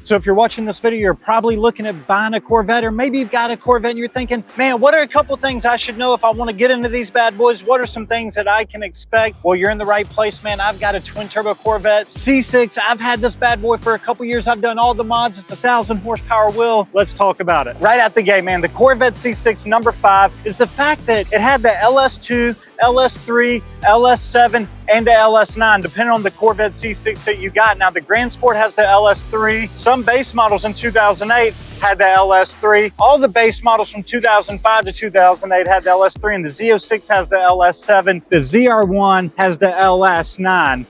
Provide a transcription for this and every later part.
So if you're watching this video, you're probably looking at buying a Corvette, or maybe you've got a Corvette and you're thinking, man, what are a couple things I should know if I want to get into these bad boys? What are some things that I can expect? Well, you're in the right place, man. I've got a twin turbo Corvette C6. I've had this bad boy for a couple years. I've done all the mods. It's a 1,000 horsepower wheel. Let's talk about it. Right out the gate, man, the Corvette C6 number 5 is the fact that it had the LS2, LS3, LS7, and the LS9, depending on the Corvette C6 that you got. Now, the Grand Sport has the LS3. Some base models in 2008 had the LS3. All the base models from 2005 to 2008 had the LS3, and the Z06 has the LS7. The ZR1 has the LS9.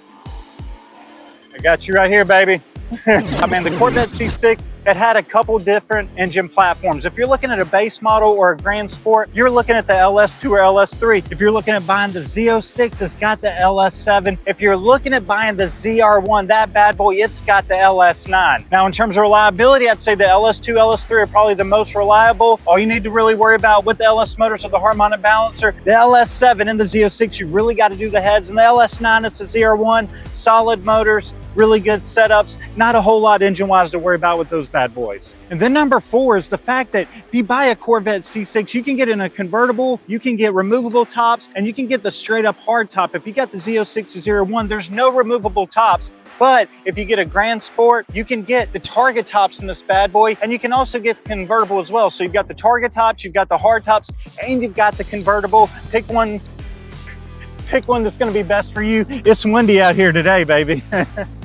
I got you right here, baby. I mean, the Corvette C6, it had a couple different engine platforms. If you're looking at a base model or a Grand Sport, you're looking at the LS2 or LS3. If you're looking at buying the Z06, it's got the LS7. If you're looking at buying the ZR1, that bad boy, it's got the LS9. Now, in terms of reliability, I'd say the LS2, LS3 are probably the most reliable. All you need to really worry about with the LS motors or the harmonic balancer, the LS7 and the Z06, you really got to do the heads. And the LS9, it's the ZR1, solid motors, really good setups, not a whole lot engine-wise to worry about with those bad boys. And then number 4 is the fact that if you buy a Corvette C6, you can get in a convertible, you can get removable tops, and you can get the straight up hard top. If you got the Z06 or Z01, there's no removable tops. But if you get a Grand Sport, you can get the Target tops in this bad boy, and you can also get the convertible as well. So you've got the Target tops, you've got the hard tops, and you've got the convertible. Pick one that's gonna be best for you. It's windy out here today, baby.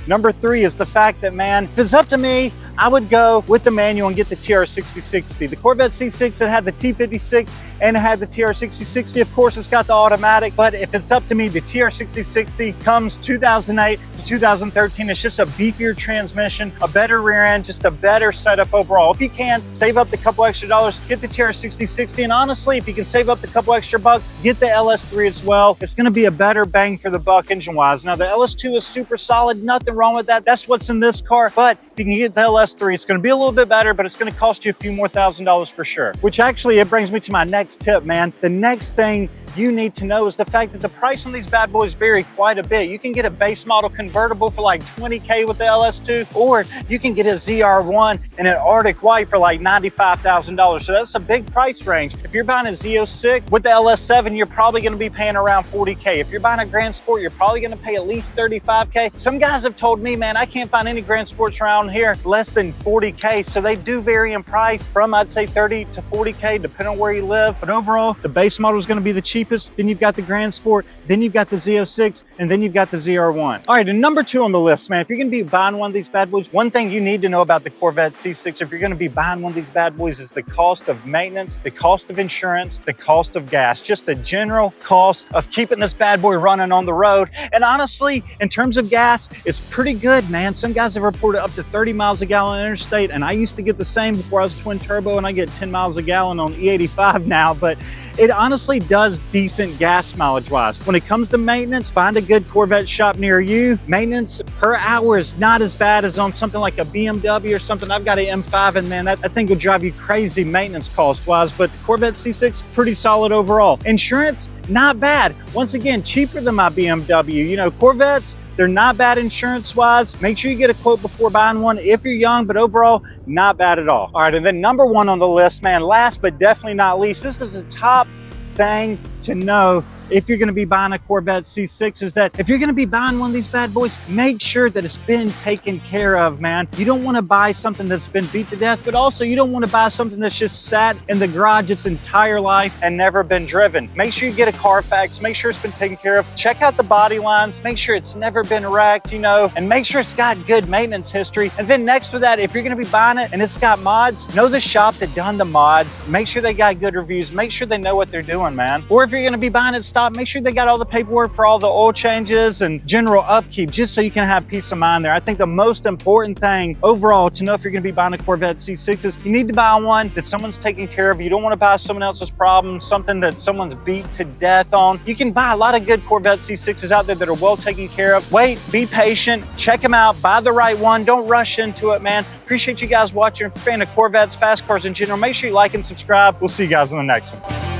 Number 3 is the fact that, man, if it's up to me, I would go with the manual and get the TR6060. The Corvette C6, it had the T56 and it had the TR6060. Of course, it's got the automatic, but if it's up to me, the TR6060 comes 2008 to 2013. It's just a beefier transmission, a better rear end, just a better setup overall. If you can, save up the couple extra dollars, get the TR6060. And honestly, if you can save up the couple extra bucks, get the LS3 as well. It's gonna be a better bang for the buck engine-wise. Now, the LS2 is super solid, nothing wrong with that. That's what's in this car. But if you can get the LS3, it's going to be a little bit better, but it's going to cost you a few more $1,000s for sure. Which actually, it brings me to my next tip, man. The next thing you need to know is the fact that the price on these bad boys vary quite a bit. You can get a base model convertible for like $20K with the LS2, or you can get a ZR1 in an Arctic White for like $95,000. So that's a big price range. If you're buying a Z06 with the LS7, you're probably going to be paying around $40K. If you're buying a Grand Sport, you're probably going to pay at least $35K. Some guys have told me, man, I can't find any Grand Sports around here less than $40K. So they do vary in price from, I'd say, $30 to $40K, depending on where you live. But overall, the base model is going to be the cheapest. Then you've got the Grand Sport, then you've got the Z06, and then you've got the ZR1. All right, and number 2 on the list, man, if you're going to be buying one of these bad boys, one thing you need to know about the Corvette C6, if you're going to be buying one of these bad boys, is the cost of maintenance, the cost of insurance, the cost of gas, just the general cost of keeping this bad boy running on the road. And honestly, in terms of gas, it's pretty good, man. Some guys have reported up to 30 miles a gallon on interstate, and I used to get the same before I was twin turbo, and I get 10 miles a gallon on E85 now, but it honestly does decent gas mileage wise. When it comes to maintenance, find a good Corvette shop near you. Maintenance per hour is not as bad as on something like a BMW or something. I've got an M5, and man, that thing will drive you crazy maintenance cost wise, but the Corvette C6, pretty solid overall. Insurance, not bad. Once again, cheaper than my BMW. You know, Corvettes, they're not bad insurance-wise. Make sure you get a quote before buying one if you're young, but overall, not bad at all. All right, and then number 1 on the list, man, last but definitely not least, this is the top thing to know if you're going to be buying a Corvette C6, is that if you're going to be buying one of these bad boys, make sure that it's been taken care of, man. You don't want to buy something that's been beat to death, but also you don't want to buy something that's just sat in the garage its entire life and never been driven. Make sure you get a Carfax, make sure it's been taken care of, check out the body lines, make sure it's never been wrecked, you know, and make sure it's got good maintenance history. And then next to that, if you're going to be buying it and it's got mods, know the shop that done the mods, make sure they got good reviews, make sure they know what they're doing, man. Or if you're going to be buying it stop, make sure they got all the paperwork for all the oil changes and general upkeep, just so you can have peace of mind there. I think the most important thing overall to know if you're going to be buying a Corvette C6 is you need to buy one that someone's taking care of. You don't want to buy someone else's problem, something that someone's beat to death on. You can buy a lot of good Corvette C6s out there that are well taken care of. Wait, be patient, check them out, buy the right one. Don't rush into it, man. Appreciate you guys watching. If you're a fan of Corvettes, fast cars in general, make sure you like and subscribe. We'll see you guys in the next one.